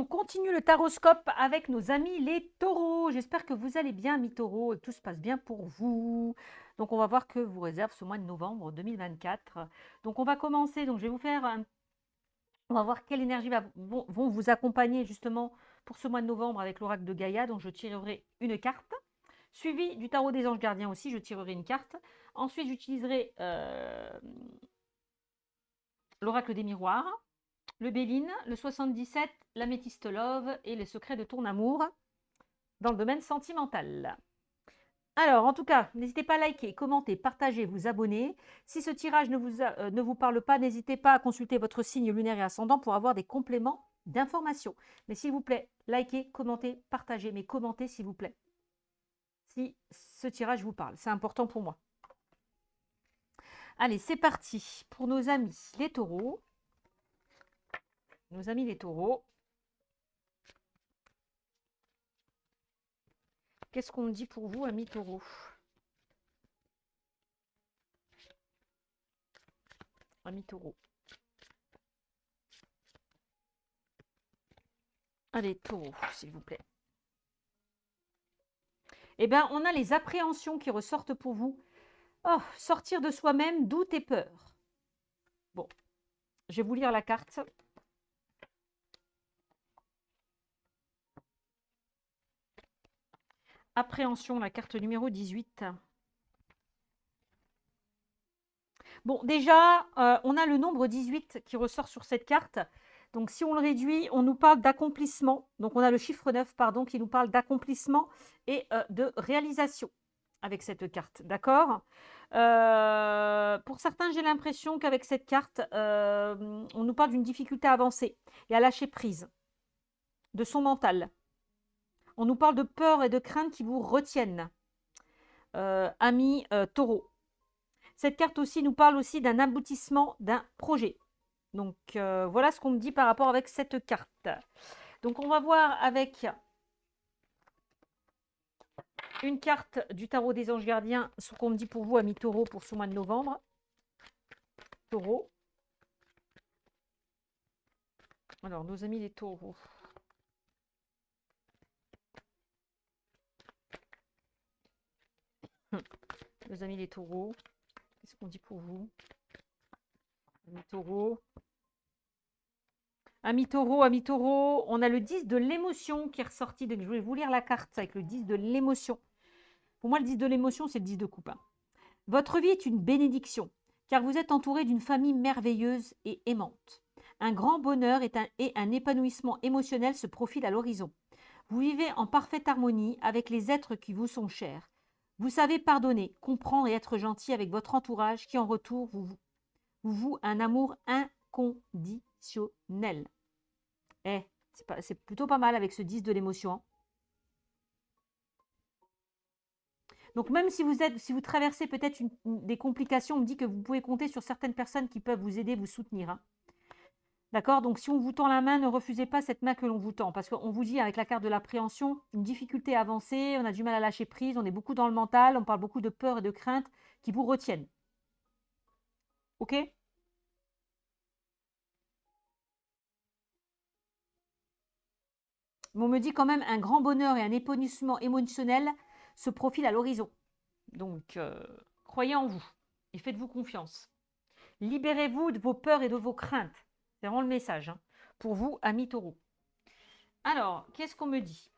on continue le taroscope avec nos amis les taureaux. J'espère que vous allez bien, amis taureaux, et que tout se passe bien pour vous. Donc, on va voir que vous réserve ce mois de novembre 2024. Donc, on va commencer. Donc, je vais vous faire on va voir quelle énergie vont vous accompagner justement pour ce mois de novembre avec l'oracle de Gaïa. Donc, je tirerai une carte, suivi du tarot des anges gardiens aussi, je tirerai une carte. Ensuite, j'utiliserai l'oracle des miroirs, le Béline, le 77, l'améthyste love et les secrets de ton amour dans le domaine sentimental. Alors, en tout cas, n'hésitez pas à liker, commenter, partager, vous abonner. Si ce tirage ne vous parle pas, n'hésitez pas à consulter votre signe lunaire et ascendant pour avoir des compléments d'informations. Mais s'il vous plaît, likez, commentez, partagez, mais commentez s'il vous plaît. Si ce tirage vous parle, c'est important pour moi. Allez, c'est parti pour nos amis les taureaux. Nos amis les taureaux. Qu'est-ce qu'on me dit pour vous, amis taureaux? Amis taureaux. Allez, taureaux, s'il vous plaît. Eh bien, on a les appréhensions qui ressortent pour vous. Oh, sortir de soi-même, doute et peur. Bon, je vais vous lire la carte. Appréhension, la carte numéro 18. Bon, déjà, on a le nombre 18 qui ressort sur cette carte. Donc, si on le réduit, on nous parle d'accomplissement. Donc, on a le chiffre 9, pardon, qui nous parle d'accomplissement et de réalisation avec cette carte. D'accord? Pour certains, j'ai l'impression qu'avec cette carte, on nous parle d'une difficulté à avancer et à lâcher prise de son mental. On nous parle de peur et de crainte qui vous retiennent, amis taureaux. Cette carte aussi nous parle aussi d'un aboutissement d'un projet. Donc, voilà ce qu'on me dit par rapport avec cette carte. Donc, on va voir avec une carte du tarot des anges gardiens ce qu'on me dit pour vous, amis taureaux, pour ce mois de novembre. Taureau. Alors, nos amis les taureaux. Nos amis les taureaux. Qu'est-ce qu'on dit pour vous? Amis taureaux. Amis taureaux, on a le 10 de l'émotion qui est ressorti. Donc, je vais vous lire la carte avec le 10 de l'émotion. Pour moi, le 10 de l'émotion, c'est le 10 de coupe. Votre vie est une bénédiction, car vous êtes entouré d'une famille merveilleuse et aimante. Un grand bonheur et un épanouissement émotionnel se profilent à l'horizon. Vous vivez en parfaite harmonie avec les êtres qui vous sont chers. Vous savez pardonner, comprendre et être gentil avec votre entourage qui, en retour, vous voue un amour inconditionnel. C'est plutôt pas mal avec ce 10 de l'émotion. Donc, même si vous traversez peut-être des complications, on me dit que vous pouvez compter sur certaines personnes qui peuvent vous aider, vous soutenir. D'accord? Donc, si on vous tend la main, ne refusez pas cette main que l'on vous tend. Parce qu'on vous dit, avec la carte de l'appréhension, une difficulté à avancer, on a du mal à lâcher prise, on est beaucoup dans le mental, on parle beaucoup de peur et de crainte qui vous retiennent. Ok? Mais on me dit quand même un grand bonheur et un épanouissement émotionnel se profilent à l'horizon. Donc, croyez en vous et faites-vous confiance. Libérez-vous de vos peurs et de vos craintes. C'est vraiment le message pour vous, amis taureaux. Alors, qu'est-ce qu'on me dit?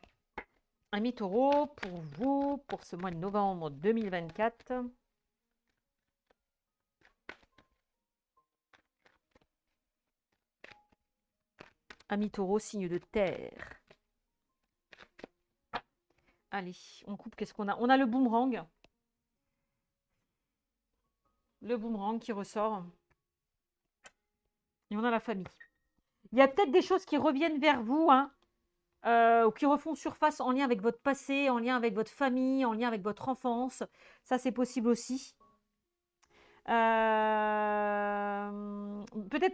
Amis taureaux, pour vous, pour ce mois de novembre 2024. Amis taureaux, signe de terre. Allez, on coupe, qu'est-ce qu'on a? On a le boomerang. Le boomerang qui ressort. Et on a la famille. Il y a peut-être des choses qui reviennent vers vous, ou qui refont surface en lien avec votre passé, en lien avec votre famille, en lien avec votre enfance. Ça, c'est possible aussi. Peut-être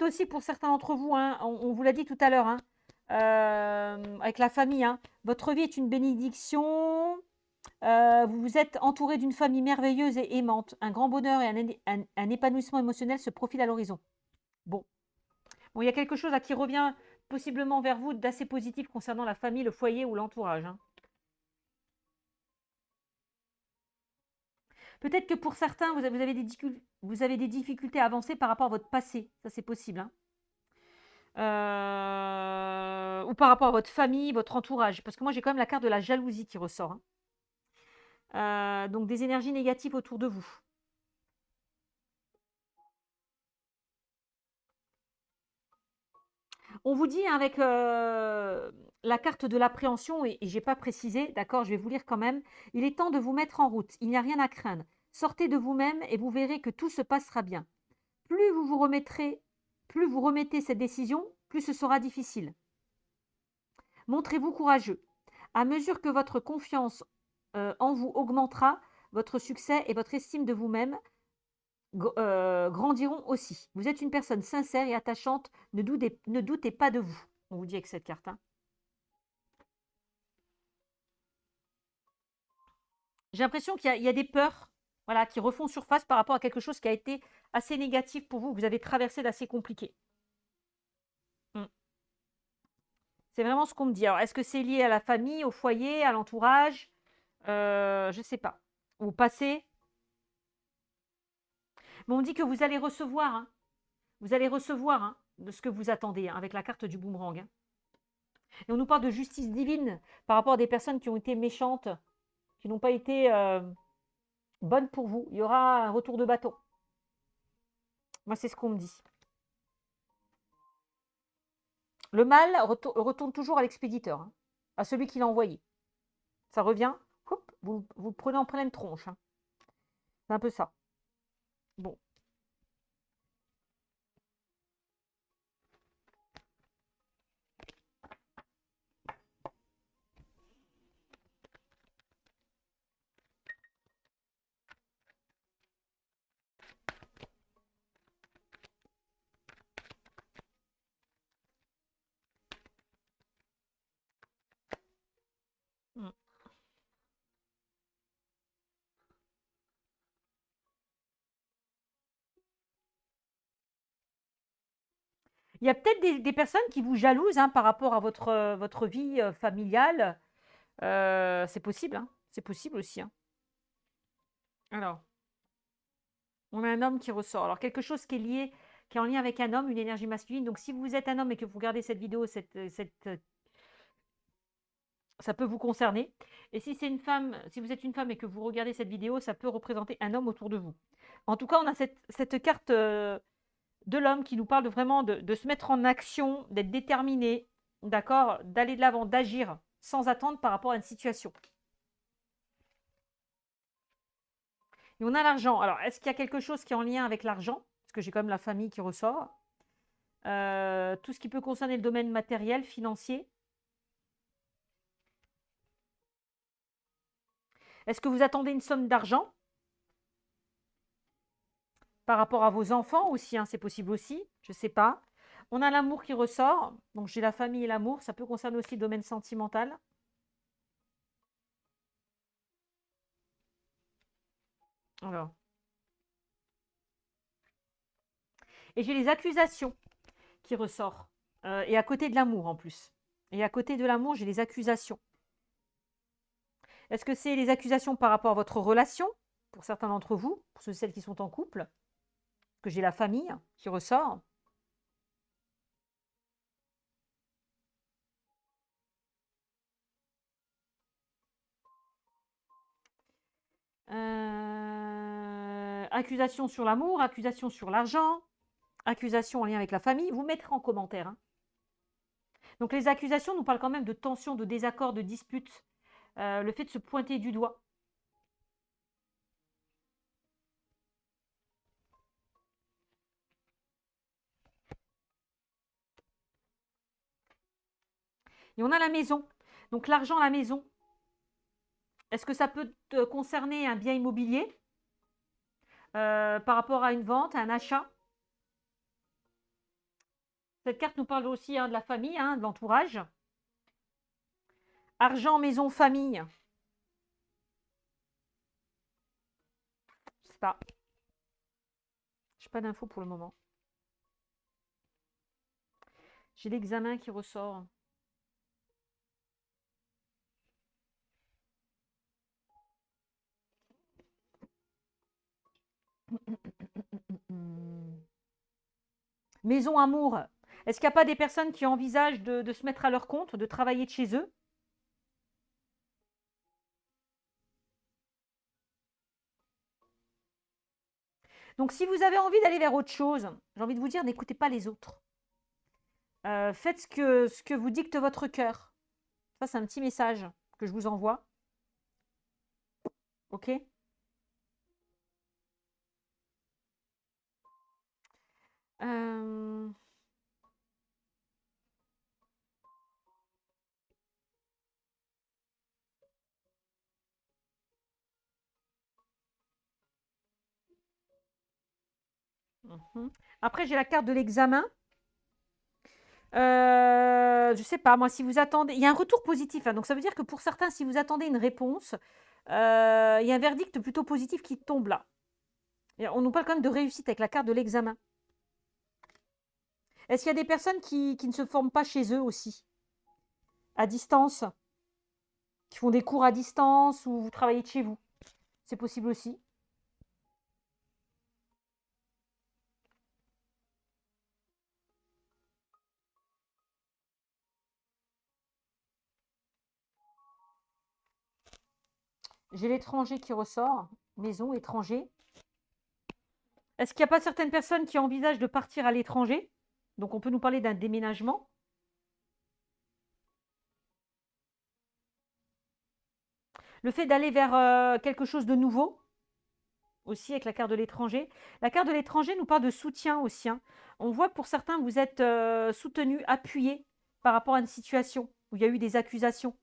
aussi pour certains d'entre vous, on vous l'a dit tout à l'heure, avec la famille. Votre vie est une bénédiction. Vous vous êtes entouré d'une famille merveilleuse et aimante. Un grand bonheur et un épanouissement émotionnel se profilent à l'horizon. Bon, il y a quelque chose qui revient possiblement vers vous d'assez positif concernant la famille, le foyer ou l'entourage, hein. Peut-être que pour certains, vous avez des difficultés à avancer par rapport à votre passé. Ça, c'est possible, hein. Ou par rapport à votre famille, votre entourage. Parce que moi, j'ai quand même la carte de la jalousie qui ressort, hein. Donc, des énergies négatives autour de vous. On vous dit, hein, avec la carte de l'appréhension, et je n'ai pas précisé, d'accord, je vais vous lire quand même. Il est temps de vous mettre en route. Il n'y a rien à craindre. Sortez de vous-même et vous verrez que tout se passera bien. Plus plus vous remettez cette décision, plus ce sera difficile. Montrez-vous courageux. À mesure que votre confiance en vous augmentera, votre succès et votre estime de vous-même grandiront aussi. Vous êtes une personne sincère et attachante. Ne doutez pas de vous. On vous dit avec cette carte, hein. J'ai l'impression qu'il y a des peurs, voilà, qui refont surface par rapport à quelque chose qui a été assez négatif pour vous, que vous avez traversé d'assez compliqué. C'est vraiment ce qu'on me dit. Alors, est-ce que c'est lié à la famille, au foyer, à l'entourage? Je ne sais pas. Au passé? Mais on dit que vous allez recevoir, hein. Vous allez recevoir, hein, de ce que vous attendez, hein, avec la carte du boomerang, hein. Et on nous parle de justice divine par rapport à des personnes qui ont été méchantes, qui n'ont pas été bonnes pour vous. Il y aura un retour de bâton. Moi, c'est ce qu'on me dit. Le mal retourne toujours à l'expéditeur, hein, à celui qui l'a envoyé. Ça revient, hop, vous le prenez en pleine tronche, hein. C'est un peu ça. Bon. Mm. Il y a peut-être des personnes qui vous jalousent, hein, par rapport à votre vie familiale. C'est possible, hein. C'est possible aussi, hein. Alors, on a un homme qui ressort. Alors, quelque chose qui est en lien avec un homme, une énergie masculine. Donc, si vous êtes un homme et que vous regardez cette vidéo, ça peut vous concerner. Et si c'est une femme, si vous êtes une femme et que vous regardez cette vidéo, ça peut représenter un homme autour de vous. En tout cas, on a cette carte de l'homme qui nous parle vraiment de se mettre en action, d'être déterminé, d'accord, d'aller de l'avant, d'agir sans attendre par rapport à une situation. Et on a l'argent. Alors, est-ce qu'il y a quelque chose qui est en lien avec l'argent? Parce que j'ai quand même la famille qui ressort. Tout ce qui peut concerner le domaine matériel, financier. Est-ce que vous attendez une somme d'argent par rapport à vos enfants aussi, hein, c'est possible aussi, je ne sais pas. On a l'amour qui ressort. Donc, j'ai la famille et l'amour. Ça peut concerner aussi le domaine sentimental. Alors. Et j'ai les accusations qui ressortent. Et à côté de l'amour en plus. Et à côté de l'amour, j'ai les accusations. Est-ce que c'est les accusations par rapport à votre relation, pour certains d'entre vous, pour ceux et celles qui sont en couple? Parce que j'ai la famille qui ressort. Accusation sur l'amour, accusation sur l'argent, accusation en lien avec la famille. Vous mettrez en commentaire, hein. Donc les accusations nous parlent quand même de tension, de désaccord, de dispute. Le fait de se pointer du doigt. Et on a la maison. Donc l'argent, la maison. Est-ce que ça peut te concerner un bien immobilier par rapport à une vente, à un achat? Cette carte nous parle aussi, hein, de la famille, hein, de l'entourage. Argent, maison, famille. Je sais pas. Je n'ai pas d'infos pour le moment. J'ai l'examen qui ressort. Maison amour. Est-ce qu'il n'y a pas des personnes qui envisagent de se mettre à leur compte, de travailler de chez eux? Donc, si vous avez envie d'aller vers autre chose, j'ai envie de vous dire, n'écoutez pas les autres. Faites ce que vous dicte votre cœur. Ça, c'est un petit message que je vous envoie. Ok? Euh, mhm. Après, j'ai la carte de l'examen. Je sais pas, moi, si vous attendez, il y a un retour positif, hein, donc ça veut dire que pour certains, si vous attendez une réponse, il y a un verdict plutôt positif qui tombe là. Et on nous parle quand même de réussite avec la carte de l'examen. Est-ce qu'il y a des personnes qui ne se forment pas chez eux aussi, à distance, qui font des cours à distance ou vous travaillez de chez vous? C'est possible aussi. J'ai l'étranger qui ressort, maison, étranger. Est-ce qu'il n'y a pas certaines personnes qui envisagent de partir à l'étranger? Donc on peut nous parler d'un déménagement. Le fait d'aller vers quelque chose de nouveau, aussi avec la carte de l'étranger. La carte de l'étranger nous parle de soutien aussi, hein. On voit que pour certains, vous êtes soutenu, appuyé par rapport à une situation où il y a eu des accusations.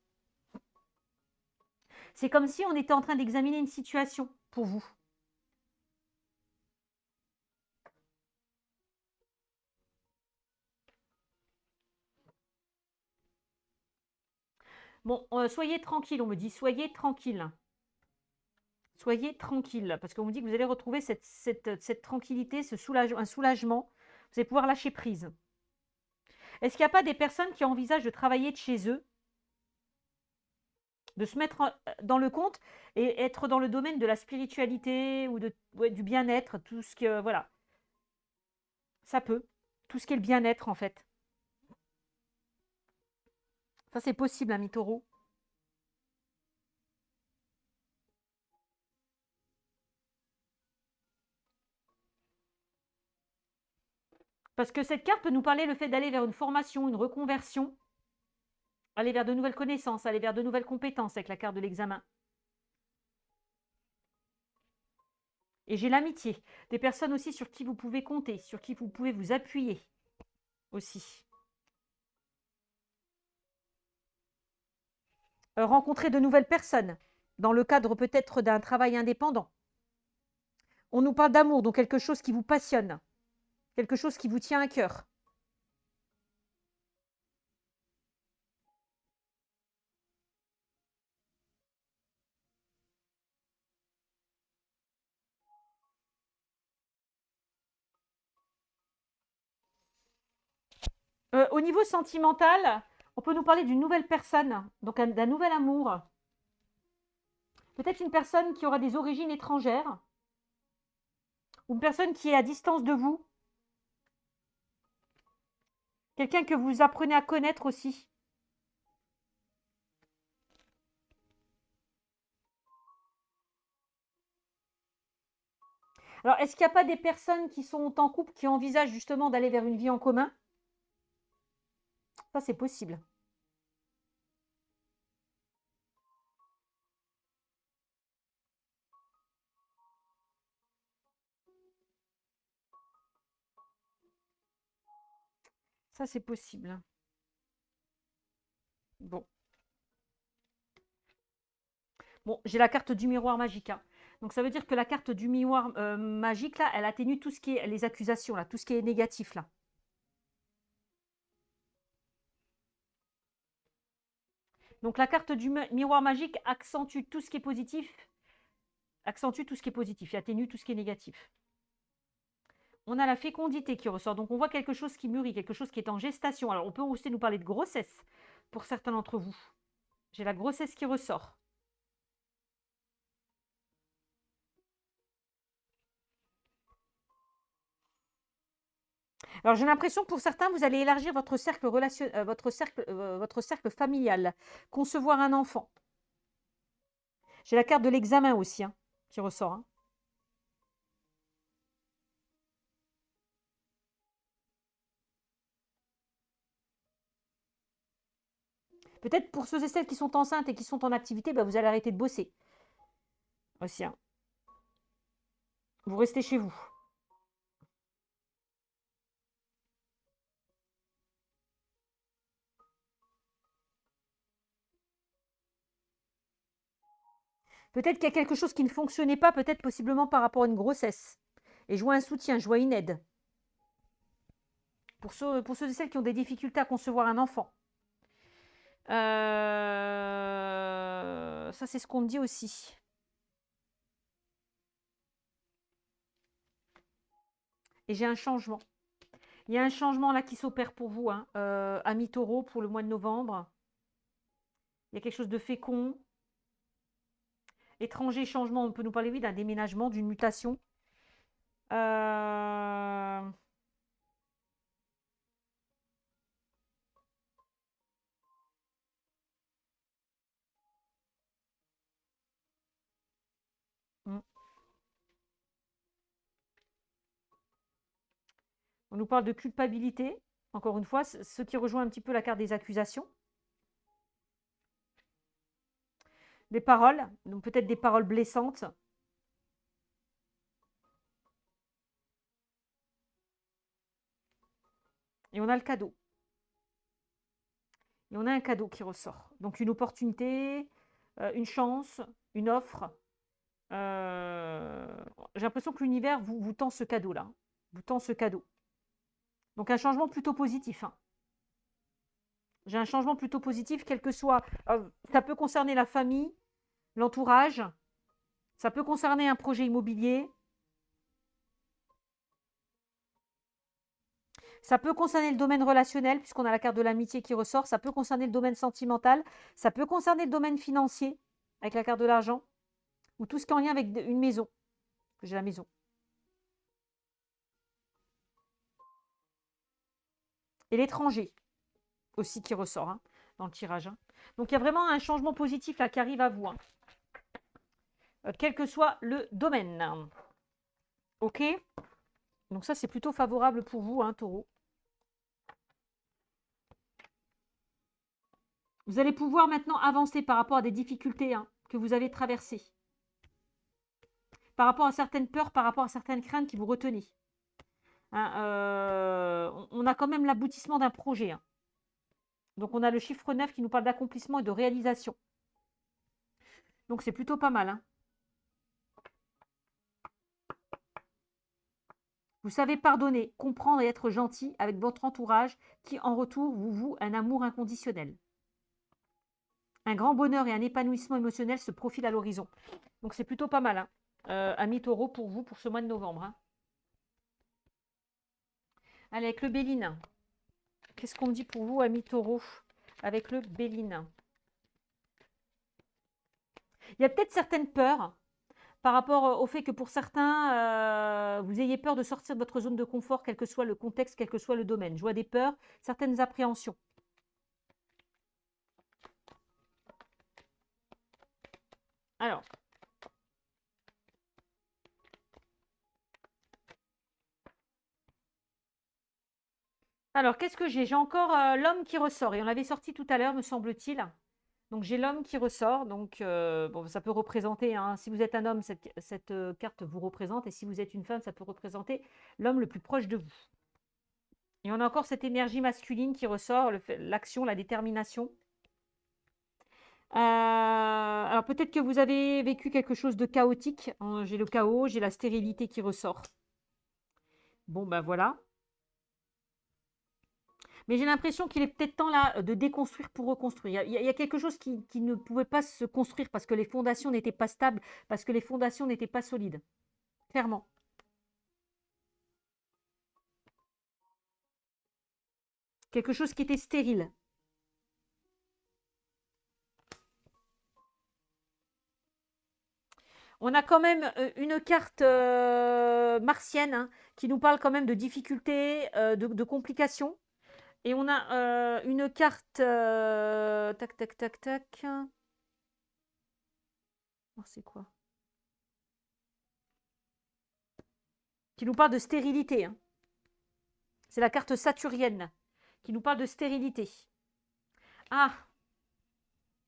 C'est comme si on était en train d'examiner une situation pour vous. Bon, soyez tranquille, on me dit, soyez tranquille. Soyez tranquille, parce qu'on me dit que vous allez retrouver cette tranquillité, un soulagement. Vous allez pouvoir lâcher prise. Est-ce qu'il n'y a pas des personnes qui envisagent de travailler de chez eux, de se mettre dans le compte et être dans le domaine de la spiritualité ou du bien-être, tout ce que, voilà, ça peut. Tout ce qui est le bien-être, en fait. Ça, c'est possible, hein, Mitoro. Parce que cette carte peut nous parler le fait d'aller vers une formation, une reconversion, aller vers de nouvelles connaissances, aller vers de nouvelles compétences avec la carte de l'examen. Et j'ai l'amitié, des personnes aussi sur qui vous pouvez compter, sur qui vous pouvez vous appuyer aussi. Rencontrer de nouvelles personnes, dans le cadre peut-être d'un travail indépendant. On nous parle d'amour, donc quelque chose qui vous passionne, quelque chose qui vous tient à cœur. Au niveau sentimental, on peut nous parler d'une nouvelle personne, donc d'un nouvel amour. Peut-être une personne qui aura des origines étrangères, ou une personne qui est à distance de vous. Quelqu'un que vous apprenez à connaître aussi. Alors, est-ce qu'il n'y a pas des personnes qui sont en couple qui envisagent justement d'aller vers une vie en commun? Ça, c'est possible. Ça, c'est possible. Bon. Bon, j'ai la carte du miroir magique, hein. Donc, ça veut dire que la carte du miroir magique, là, elle atténue tout ce qui est les accusations, là, tout ce qui est négatif, là. Donc, la carte du miroir magique accentue tout ce qui est positif, accentue tout ce qui est positif et atténue tout ce qui est négatif. On a la fécondité qui ressort. Donc, on voit quelque chose qui mûrit, quelque chose qui est en gestation. Alors, on peut aussi nous parler de grossesse pour certains d'entre vous. J'ai la grossesse qui ressort. Alors, j'ai l'impression que pour certains, vous allez élargir votre cercle votre cercle familial, concevoir un enfant. J'ai la carte de l'examen aussi hein, qui ressort. Hein. Peut-être pour ceux et celles qui sont enceintes et qui sont en activité, bah, vous allez arrêter de bosser aussi. Hein. Vous restez chez vous. Peut-être qu'il y a quelque chose qui ne fonctionnait pas, peut-être possiblement par rapport à une grossesse. Et je vois un soutien, je vois une aide. Pour ceux et celles qui ont des difficultés à concevoir un enfant. Ça, c'est ce qu'on me dit aussi. Et j'ai un changement. Il y a un changement là qui s'opère pour vous, hein, amis taureau, pour le mois de novembre. Il y a quelque chose de fécond. Étranger, changement, on peut nous parler, oui, d'un déménagement, d'une mutation. Euh, hmm. On nous parle de culpabilité, encore une fois, ce qui rejoint un petit peu la carte des accusations. Des paroles, donc peut-être des paroles blessantes. Et on a le cadeau. Et on a un cadeau qui ressort. Donc une opportunité, une chance, une offre. J'ai l'impression que l'univers vous tend ce cadeau-là. Vous tend ce cadeau. Donc un changement plutôt positif. Hein. J'ai un changement plutôt positif, quel que soit. Ça peut concerner la famille, l'entourage. Ça peut concerner un projet immobilier. Ça peut concerner le domaine relationnel, puisqu'on a la carte de l'amitié qui ressort. Ça peut concerner le domaine sentimental. Ça peut concerner le domaine financier, avec la carte de l'argent. Ou tout ce qui est en lien avec une maison. J'ai la maison. Et l'étranger aussi qui ressort hein, dans le tirage. Hein. Donc il y a vraiment un changement positif là qui arrive à vous. Hein. Quel que soit le domaine. Ok. Donc ça c'est plutôt favorable pour vous, hein, taureau. Vous allez pouvoir maintenant avancer par rapport à des difficultés hein, que vous avez traversées. Par rapport à certaines peurs, par rapport à certaines craintes qui vous retenaient. Hein, on a quand même l'aboutissement d'un projet. Hein. Donc on a le chiffre 9 qui nous parle d'accomplissement et de réalisation. Donc c'est plutôt pas mal. Hein. Vous savez pardonner, comprendre et être gentil avec votre entourage qui, en retour, vous voue un amour inconditionnel. Un grand bonheur et un épanouissement émotionnel se profilent à l'horizon. Donc c'est plutôt pas mal, hein. Amis taureau pour vous, pour ce mois de novembre. Hein. Allez, avec le Béline. Qu'est-ce qu'on me dit pour vous, amis taureau, avec le Béline? Il y a peut-être certaines peurs par rapport au fait que pour certains, vous ayez peur de sortir de votre zone de confort, quel que soit le contexte, quel que soit le domaine. Je vois des peurs, certaines appréhensions. Alors qu'est-ce que j'ai? J'ai encore l'homme qui ressort. Et on l'avait sorti tout à l'heure, me semble-t-il. Donc j'ai l'homme qui ressort. Donc bon, ça peut représenter, hein, si vous êtes un homme, cette carte vous représente. Et si vous êtes une femme, ça peut représenter l'homme le plus proche de vous. Et on a encore cette énergie masculine qui ressort, l'action, la détermination. Alors peut-être que vous avez vécu quelque chose de chaotique. Hein, j'ai le chaos, j'ai la stérilité qui ressort. Bon, ben voilà. Mais j'ai l'impression qu'il est peut-être temps là de déconstruire pour reconstruire. Il y a quelque chose qui ne pouvait pas se construire parce que les fondations n'étaient pas stables, parce que les fondations n'étaient pas solides. Clairement. quelque chose qui était stérile. On a quand même une carte martienne hein, qui nous parle quand même de difficultés, de complications. Et on a une carte... tac, tac, tac, tac. Oh, c'est quoi? Qui nous parle de stérilité. Hein. C'est la carte saturnienne qui nous parle de stérilité. Ah,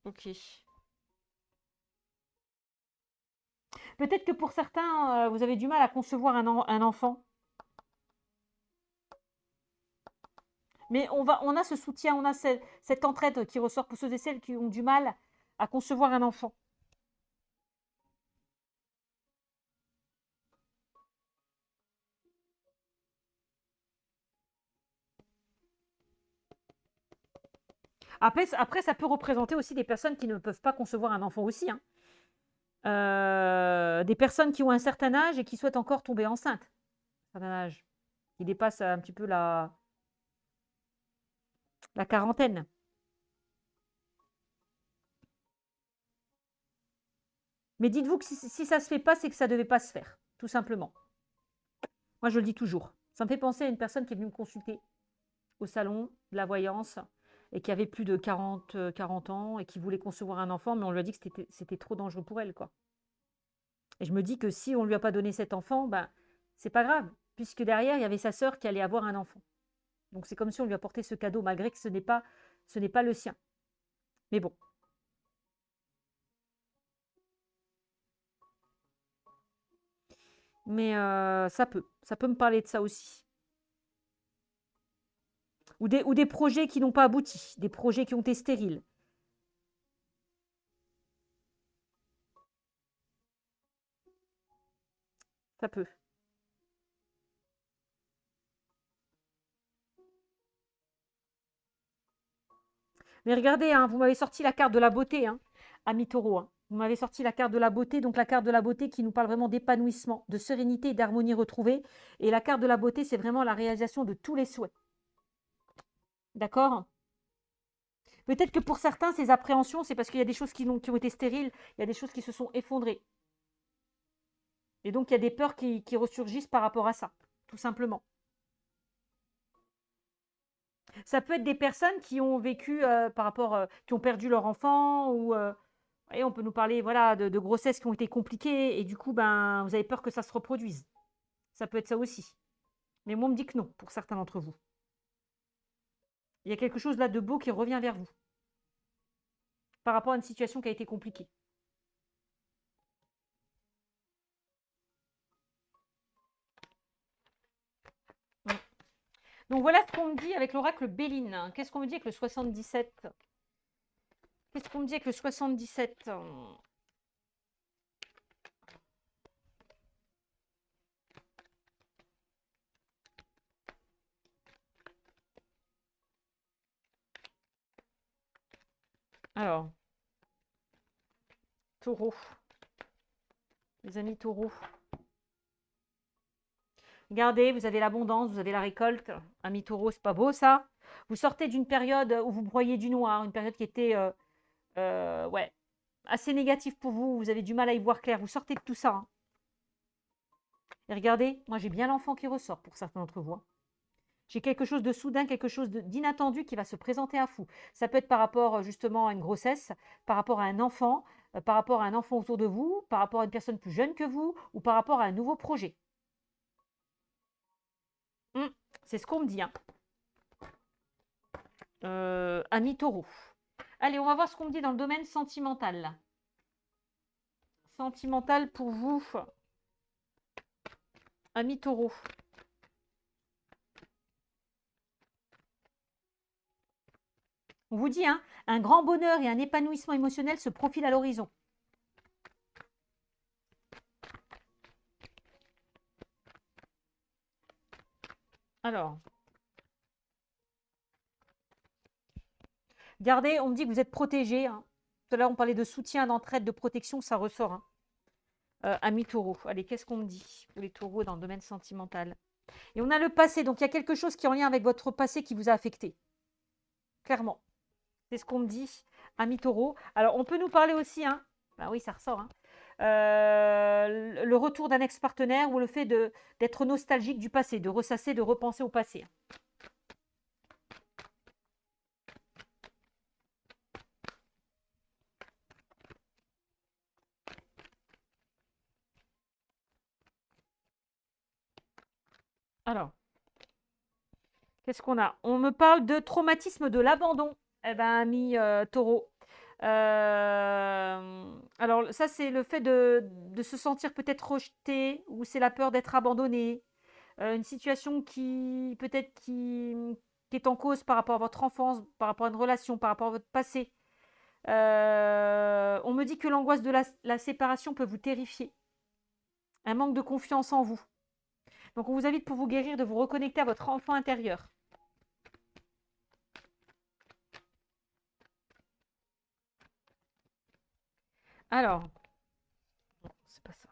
ok. Peut-être que pour certains, vous avez du mal à concevoir un enfant. Mais on a ce soutien, on a cette entraide qui ressort pour ceux et celles qui ont du mal à concevoir un enfant. Après, ça peut représenter aussi des personnes qui ne peuvent pas concevoir un enfant aussi. Hein. Des personnes qui ont un certain âge et qui souhaitent encore tomber enceinte. Un certain âge. Qui dépasse un petit peu la quarantaine. Mais dites-vous que si ça ne se fait pas, c'est que ça ne devait pas se faire. Tout simplement. Moi, je le dis toujours. Ça me fait penser à une personne qui est venue me consulter au salon de la voyance et qui avait plus de 40 ans et qui voulait concevoir un enfant, mais on lui a dit que c'était trop dangereux pour elle, quoi. Et je me dis que si on ne lui a pas donné cet enfant, ben, c'est pas grave, puisque derrière, il y avait sa sœur qui allait avoir un enfant. Donc c'est comme si on lui apportait ce cadeau, malgré que ce n'est pas le sien. Mais bon. Mais ça peut me parler de ça aussi. Ou des projets qui n'ont pas abouti, des projets qui ont été stériles. Ça peut. Mais regardez, hein, vous m'avez sorti la carte de la beauté, hein, ami Taureau. Hein. Vous m'avez sorti la carte de la beauté, donc la carte de la beauté qui nous parle vraiment d'épanouissement, de sérénité et d'harmonie retrouvée. Et la carte de la beauté, c'est vraiment la réalisation de tous les souhaits. D'accord? Peut-être que pour certains, ces appréhensions, c'est parce qu'il y a des choses qui ont été stériles, il y a des choses qui se sont effondrées. Et donc, il y a des peurs qui ressurgissent par rapport à ça, tout simplement. Ça peut être des personnes qui ont vécu par rapport, qui ont perdu leur enfant ou et on peut nous parler voilà, de grossesses qui ont été compliquées et du coup, ben, vous avez peur que ça se reproduise. Ça peut être ça aussi. Mais moi, on me dit que non, pour certains d'entre vous. Il y a quelque chose là de beau qui revient vers vous par rapport à une situation qui a été compliquée. Donc voilà ce qu'on me dit avec l'oracle Béline. Qu'est-ce qu'on me dit avec le 77? Qu'est-ce qu'on me dit avec le 77? Alors, Taureau. Les amis taureaux. Regardez, vous avez l'abondance, vous avez la récolte. Amis taureaux, c'est pas beau ça? Vous sortez d'une période où vous broyez du noir, une période qui était ouais, assez négative pour vous. Vous avez du mal à y voir clair. Vous sortez de tout ça. Hein. Et regardez, moi j'ai bien l'enfant qui ressort pour certains d'entre vous. Hein. J'ai quelque chose de soudain, quelque chose d'inattendu qui va se présenter à vous. Ça peut être par rapport justement à une grossesse, par rapport à un enfant, par rapport à un enfant autour de vous, par rapport à une personne plus jeune que vous, ou par rapport à un nouveau projet. C'est ce qu'on me dit. Hein. Ami taureau. Allez, on va voir ce qu'on me dit dans le domaine sentimental. Sentimental pour vous, ami taureau. On vous dit, hein, un grand bonheur et un épanouissement émotionnel se profilent à l'horizon. Alors, regardez, on me dit que vous êtes protégé. Hein. Tout à l'heure, on parlait de soutien, d'entraide, de protection, ça ressort. Hein. Amis taureaux. Allez, qu'est-ce qu'on me dit pour les taureaux dans le domaine sentimental? Et on a le passé, donc il y a quelque chose qui est en lien avec votre passé qui vous a affecté. clairement. C'est ce qu'on me dit, ami taureau. Alors, on peut nous parler aussi, hein, ben oui, ça ressort, hein, le retour d'un ex-partenaire ou le fait d'être nostalgique du passé, de ressasser, de repenser au passé. Alors, qu'est-ce qu'on a? On me parle de traumatisme de l'abandon. Eh ben, ami taureau. Alors, ça, c'est le fait de se sentir peut-être rejeté, ou c'est la peur d'être abandonné. Une situation qui, peut-être, qui est en cause par rapport à votre enfance, par rapport à une relation, par rapport à votre passé. On me dit que l'angoisse de la séparation peut vous terrifier. Un manque de confiance en vous. Donc, on vous invite, pour vous guérir, de vous reconnecter à votre enfant intérieur. Alors, non, c'est pas ça.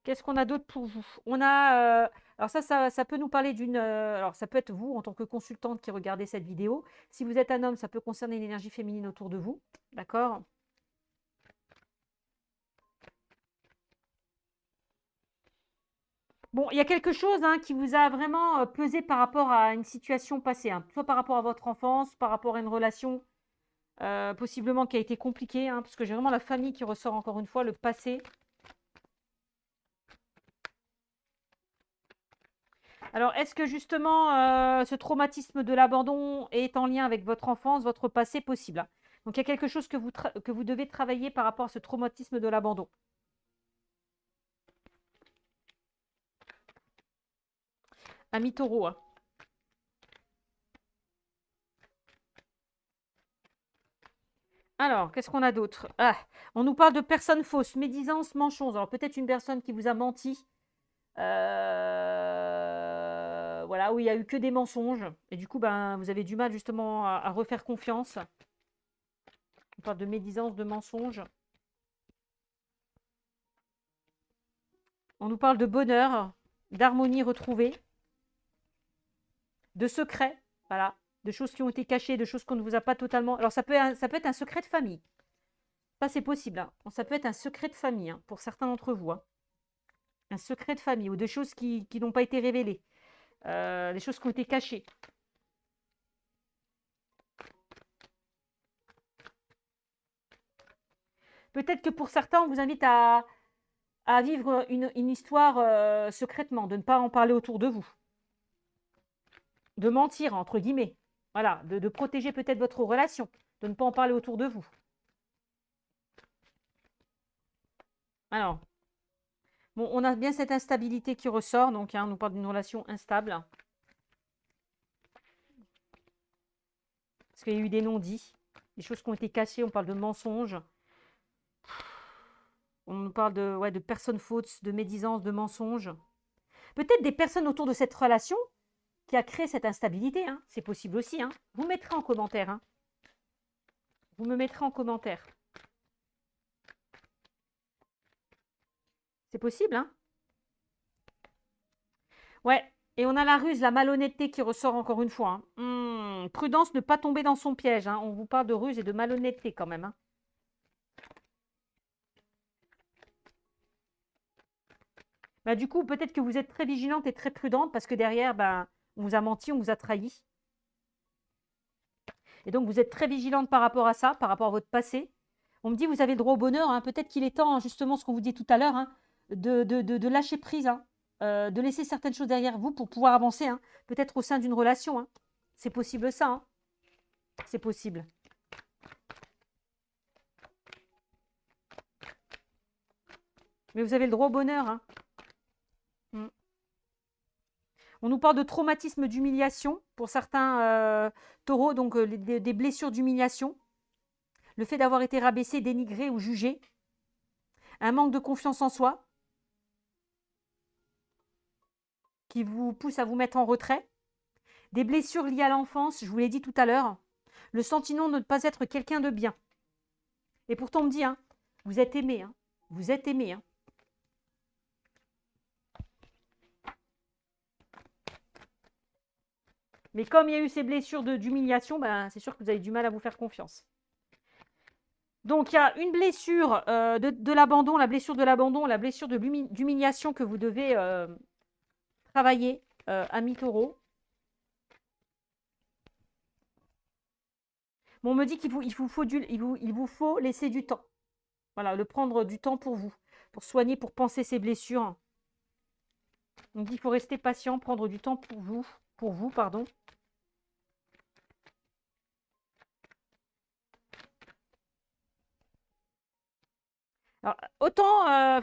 Qu'est-ce qu'on a d'autre pour vous? On a, alors ça peut nous parler d'une, alors ça peut être vous en tant que consultante qui regardez cette vidéo. Si vous êtes un homme, ça peut concerner l'énergie féminine autour de vous, d'accord? Bon, il y a quelque chose, hein, qui vous a vraiment pesé par rapport à une situation passée, hein, soit par rapport à votre enfance, par rapport à une relation possiblement qui a été compliquée, hein, parce que j'ai vraiment la famille qui ressort encore une fois, le passé. Alors, est-ce que justement ce traumatisme de l'abandon est en lien avec votre enfance, votre passé possible, hein? Donc, il y a quelque chose que vous devez travailler par rapport à ce traumatisme de l'abandon. Ami taureau, hein. Alors, qu'est-ce qu'on a d'autre? Ah, on nous parle de personnes fausses, médisance, mensonge. Alors, peut-être une personne qui vous a menti. Voilà, où il n'y a eu que des mensonges. Et du coup, ben, vous avez du mal justement à refaire confiance. On parle de médisance, de mensonges. On nous parle de bonheur, d'harmonie retrouvée, de secrets, voilà, de choses qui ont été cachées, de choses qu'on ne vous a pas totalement. Alors, ça peut être un secret de famille. Ça, c'est possible, hein. Ça peut être un secret de famille, hein, pour certains d'entre vous, hein. Un secret de famille, ou des choses qui n'ont pas été révélées. Des choses qui ont été cachées. Peut-être que pour certains, on vous invite à vivre une histoire secrètement, de ne pas en parler autour de vous. De mentir, entre guillemets. Voilà, de protéger peut-être votre relation, de ne pas en parler autour de vous. Alors, bon, on a bien cette instabilité qui ressort, donc hein, on nous parle d'une relation instable. Parce qu'il y a eu des non-dits, des choses qui ont été cachées, on parle de mensonges. On nous parle de personnes fausses, de médisance, de mensonges. Peut-être des personnes autour de cette relation qui a créé cette instabilité, hein. C'est possible aussi, hein. Vous mettrez en commentaire, hein. Vous me mettrez en commentaire. C'est possible, hein. Ouais, et on a la ruse, la malhonnêteté qui ressort encore une fois, hein. Prudence, ne pas tomber dans son piège, hein. On vous parle de ruse et de malhonnêteté quand même, hein. Bah, du coup, peut-être que vous êtes très vigilante et très prudente parce que derrière, ben, on vous a menti, on vous a trahi. Et donc, vous êtes très vigilante par rapport à ça, par rapport à votre passé. On me dit, vous avez le droit au bonheur, hein. Peut-être qu'il est temps, hein, justement, ce qu'on vous dit tout à l'heure, hein, de lâcher prise, hein, de laisser certaines choses derrière vous pour pouvoir avancer, hein, peut-être au sein d'une relation, hein. C'est possible ça, hein. C'est possible. Mais vous avez le droit au bonheur, hein. On nous parle de traumatisme d'humiliation pour certains taureaux, donc des blessures d'humiliation. Le fait d'avoir été rabaissé, dénigré ou jugé. Un manque de confiance en soi qui vous pousse à vous mettre en retrait. Des blessures liées à l'enfance, je vous l'ai dit tout à l'heure. Le sentiment de ne pas être quelqu'un de bien. Et pourtant, on me dit, hein, vous êtes aimé, hein, vous êtes aimé, hein. Mais comme il y a eu ces blessures d'humiliation, ben, c'est sûr que vous avez du mal à vous faire confiance. Donc, il y a une blessure de l'abandon, la blessure de l'abandon, la blessure d'humiliation que vous devez travailler, ami taureau. Bon, on me dit il vous faut laisser du temps. Voilà, le prendre du temps pour vous, pour soigner, pour penser ces blessures. On dit qu'il faut rester patient, prendre du temps pour vous, pardon. Alors, autant,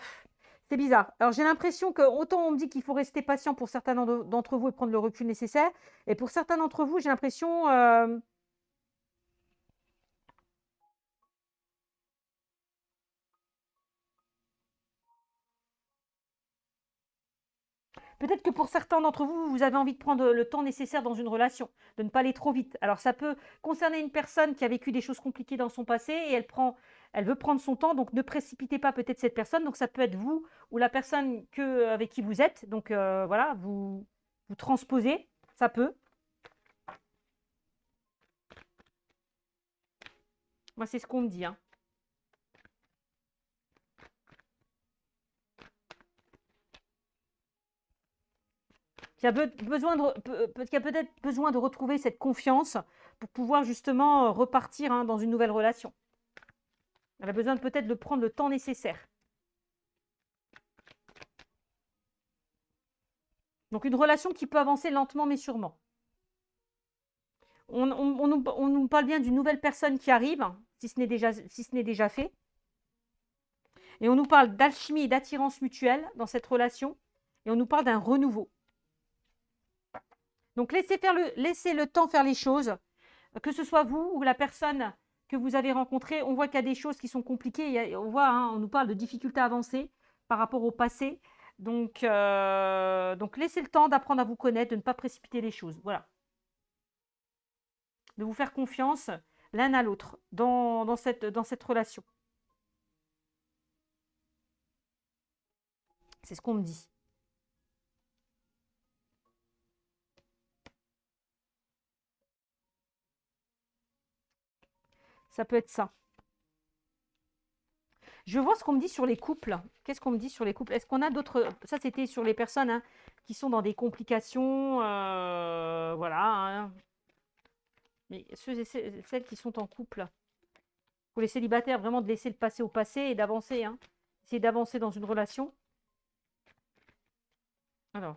c'est bizarre. Alors, j'ai l'impression que autant on me dit qu'il faut rester patient pour certains d'entre vous et prendre le recul nécessaire, et pour certains d'entre vous, j'ai l'impression peut-être que pour certains d'entre vous, vous avez envie de prendre le temps nécessaire dans une relation, de ne pas aller trop vite. Alors, ça peut concerner une personne qui a vécu des choses compliquées dans son passé et elle veut prendre son temps, donc ne précipitez pas peut-être cette personne. Donc, ça peut être vous ou la personne avec qui vous êtes. Donc, voilà, vous transposez, ça peut. Moi, c'est ce qu'on me dit, hein. Qui a besoin qui a peut-être besoin de retrouver cette confiance pour pouvoir justement repartir hein, dans une nouvelle relation. Elle a besoin peut-être de prendre le temps nécessaire. Donc une relation qui peut avancer lentement mais sûrement. On nous parle bien d'une nouvelle personne qui arrive, si ce n'est déjà fait. Et on nous parle d'alchimie et d'attirance mutuelle dans cette relation. Et on nous parle d'un renouveau. Donc laissez le temps faire les choses. Que ce soit vous ou la personne que vous avez rencontrée, on voit qu'il y a des choses qui sont compliquées. On voit, hein, on nous parle de difficultés avancées par rapport au passé. Donc laissez le temps d'apprendre à vous connaître, de ne pas précipiter les choses. Voilà. De vous faire confiance l'un à l'autre dans cette relation. C'est ce qu'on me dit. Ça peut être ça. Je vois ce qu'on me dit sur les couples. Qu'est-ce qu'on me dit sur les couples? Est-ce qu'on a d'autres... Ça, c'était sur les personnes hein, qui sont dans des complications. Voilà. Hein. Mais ceux et celles qui sont en couple, pour les célibataires, vraiment de laisser le passé au passé et d'avancer. Hein. Essayer d'avancer dans une relation. Alors.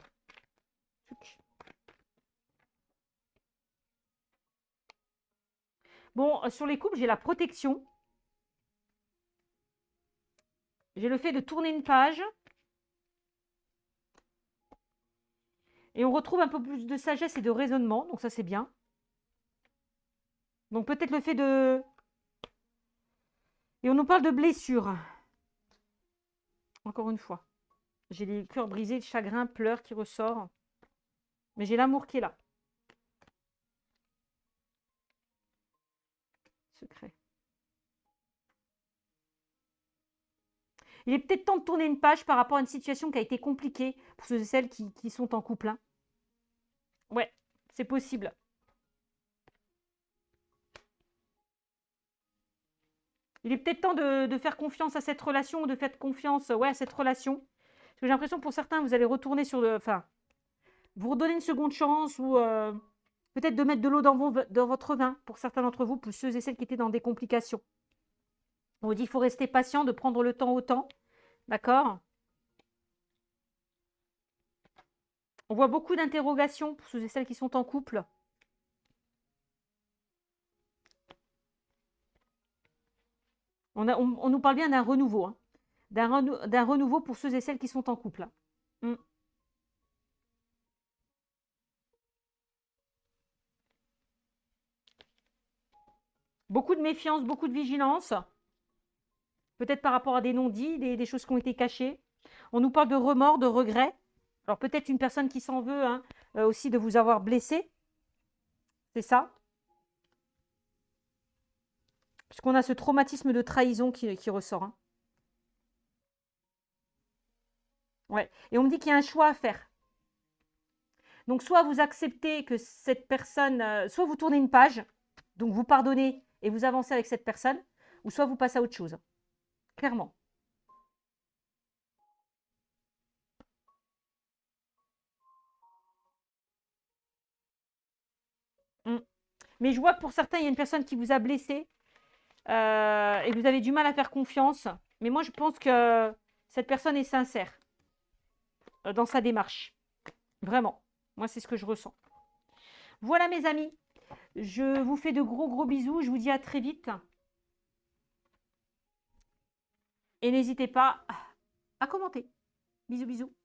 Bon, sur les couples, j'ai la protection. J'ai le fait de tourner une page. Et on retrouve un peu plus de sagesse et de raisonnement. Donc ça, c'est bien. Donc peut-être le fait de... Et on nous parle de blessures. Encore une fois. J'ai les cœurs brisés, le chagrin, pleurs qui ressort. Mais j'ai l'amour qui est là. Secret. Il est peut-être temps de tourner une page par rapport à une situation qui a été compliquée pour ceux et celles qui sont en couple. Hein. Ouais, c'est possible. Il est peut-être temps de faire confiance à cette relation, de faire confiance à cette relation. Parce que j'ai l'impression pour certains, vous allez retourner sur le... Enfin, vous redonnez une seconde chance ou peut-être de mettre de l'eau dans votre vin pour certains d'entre vous, pour ceux et celles qui étaient dans des complications. On vous dit qu'il faut rester patient, de prendre le temps au temps. D'accord? On voit beaucoup d'interrogations pour ceux et celles qui sont en couple. On nous parle bien d'un renouveau. Hein. D'un renouveau pour ceux et celles qui sont en couple. Hein. Beaucoup de méfiance, beaucoup de vigilance. Peut-être par rapport à des non-dits, des choses qui ont été cachées. On nous parle de remords, de regrets. Alors peut-être une personne qui s'en veut hein, aussi de vous avoir blessé. C'est ça. Puisqu'on a ce traumatisme de trahison qui ressort. Hein. Ouais. Et on me dit qu'il y a un choix à faire. Donc, soit vous acceptez que cette personne, soit vous tournez une page, donc vous pardonnez et vous avancez avec cette personne, ou soit vous passez à autre chose. Clairement. Mm. Mais je vois que pour certains, il y a une personne qui vous a blessé et vous avez du mal à faire confiance. Mais moi, je pense que cette personne est sincère dans sa démarche. Vraiment. Moi, c'est ce que je ressens. Voilà, mes amis. Je vous fais de gros, gros bisous. Je vous dis à très vite. Et n'hésitez pas à commenter. Bisous, bisous.